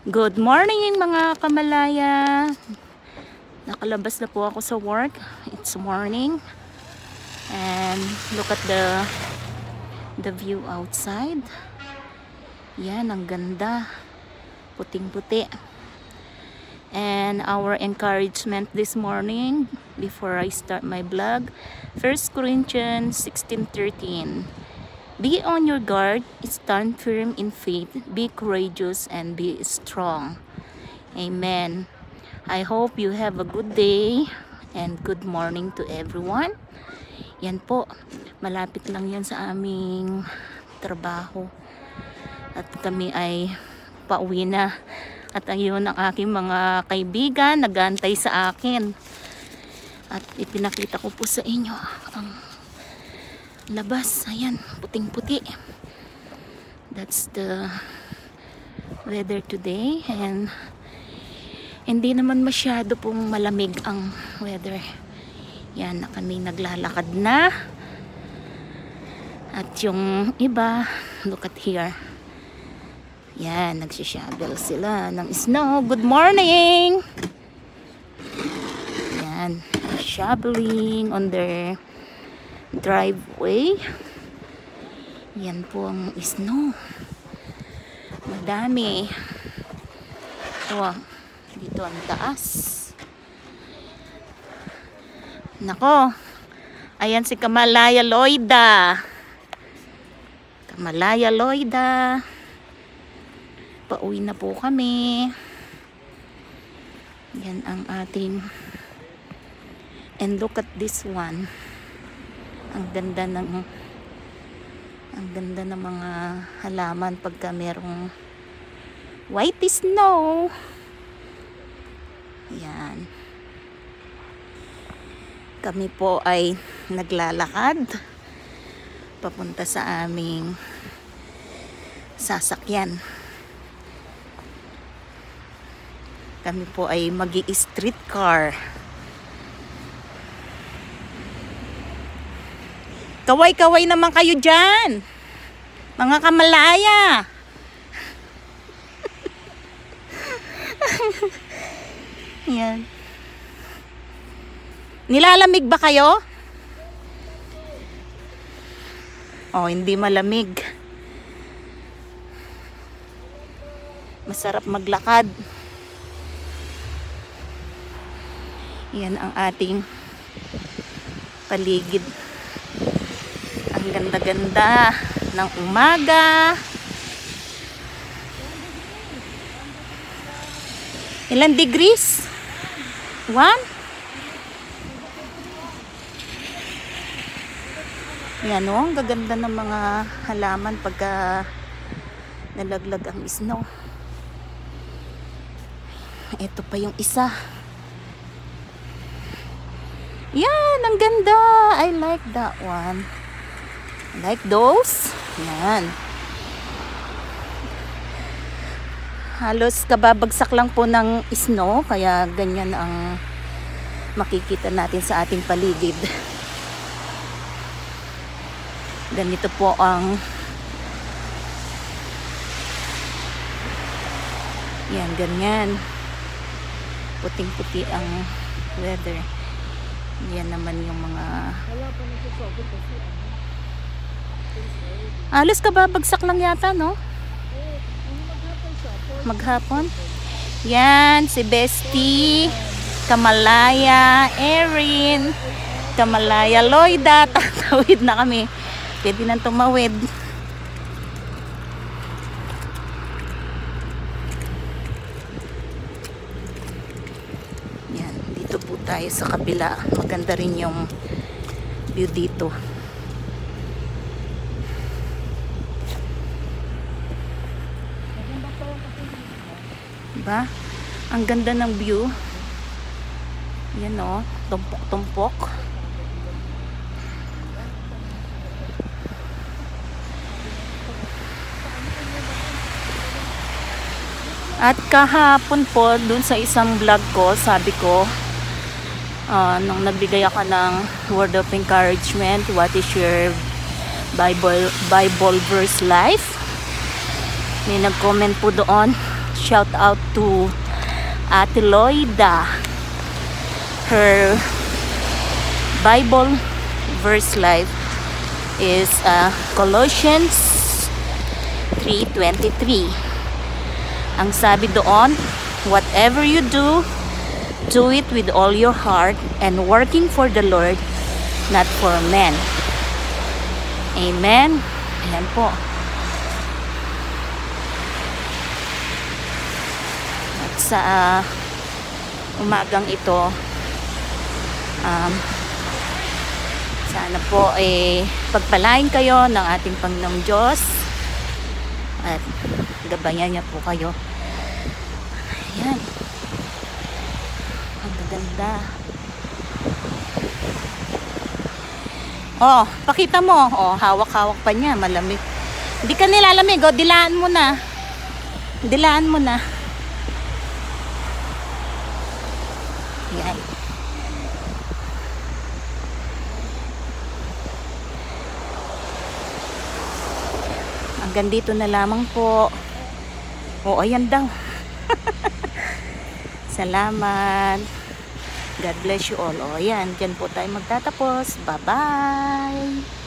Good morning mga kamalaya. Nakalabas na po ako sa work. It's morning. And look at the view outside. Yan, ang ganda. Puting-puti. And our encouragement this morning before I start my vlog, 1 Corinthians 16:13. Be on your guard, stand firm in faith, be courageous and be strong. Amen. I hope you have a good day and good morning to everyone. Yan po, malapit lang yan sa aming trabaho. At kami ay pauwi na. At ayun ang aking mga kaibigan, nag-aantay sa akin. At ipinakita ko po sa inyo ang labas. Ayan, puting-puti. That's the weather today. And hindi naman masyado pong malamig ang weather. Yan, na kami naglalakad na. At yung iba, look at here. Yan, nagsishovel sila ng snow. Good morning! Yan, shoveling on their driveway. Yan po ang snow. Madami. Ito, dito ang taas. Nako, ayan si Kamalaya Loida. Kamalaya Loida. Pauwi na po kami. Yan ang ating. And look at this one. Ang ganda ng mga halaman pagka merong white snow. Yan. Kami po ay naglalakad papunta sa aming sasakyan. Kami po ay mag-i-streetcar. Kaway-kaway naman kayo dyan, mga kamalaya. Yan. Nilalamig ba kayo? Oh, hindi malamig. Masarap maglakad. Yan ang ating paligid. Ang ganda-ganda ng umaga. Ilan degrees? 1? Yan o, ang gaganda ng mga halaman pagka nalaglag ang snow. Ito pa yung isa. Yan, ang ganda. I like that one. Like those. Yan. Halos kababagsak lang po ng snow, kaya ganyan ang makikita natin sa ating paligid. Ganito po ang yan, ganyan. Puting-puti ang weather. Yan naman yung mga halos kababagsak lang yata, no? Maghapon. Yan, si Bestie, Kamalaya, Erin, Kamalaya Loida. Tatawid na kami. Pwede nang tumawid. Yan, dito po tayo sa kabila. Maganda rin yung view dito. Diba? Ang ganda ng view. Yan o, tumpok-tumpok. At kahapon po, dun sa isang vlog ko, sabi ko, nung nagbigay ako ng word of encouragement, what is your Bible verse life? May nag-comment po doon, shout out to Ate Loida. Her Bible verse life is Colossians 3:23. Ang sabi doon, whatever you do, do it with all your heart and working for the Lord, not for men. Amen. Ayan po. At sa umagang ito, sana po pagpalain kayo ng ating Panginoong Diyos at gabayan niya po kayo. Ayan. Ang ganda. Oh, pakita mo. Oh, hawak-hawak pa niya. Malamig. Hindi ka nilalamig. Oh, dilaan mo na. Dilaan mo na. Yan. Hanggang dito na lamang po. Oh, ayan daw. Salamat. God bless you all. O, yan. Diyan po tayo magtatapos. Bye-bye.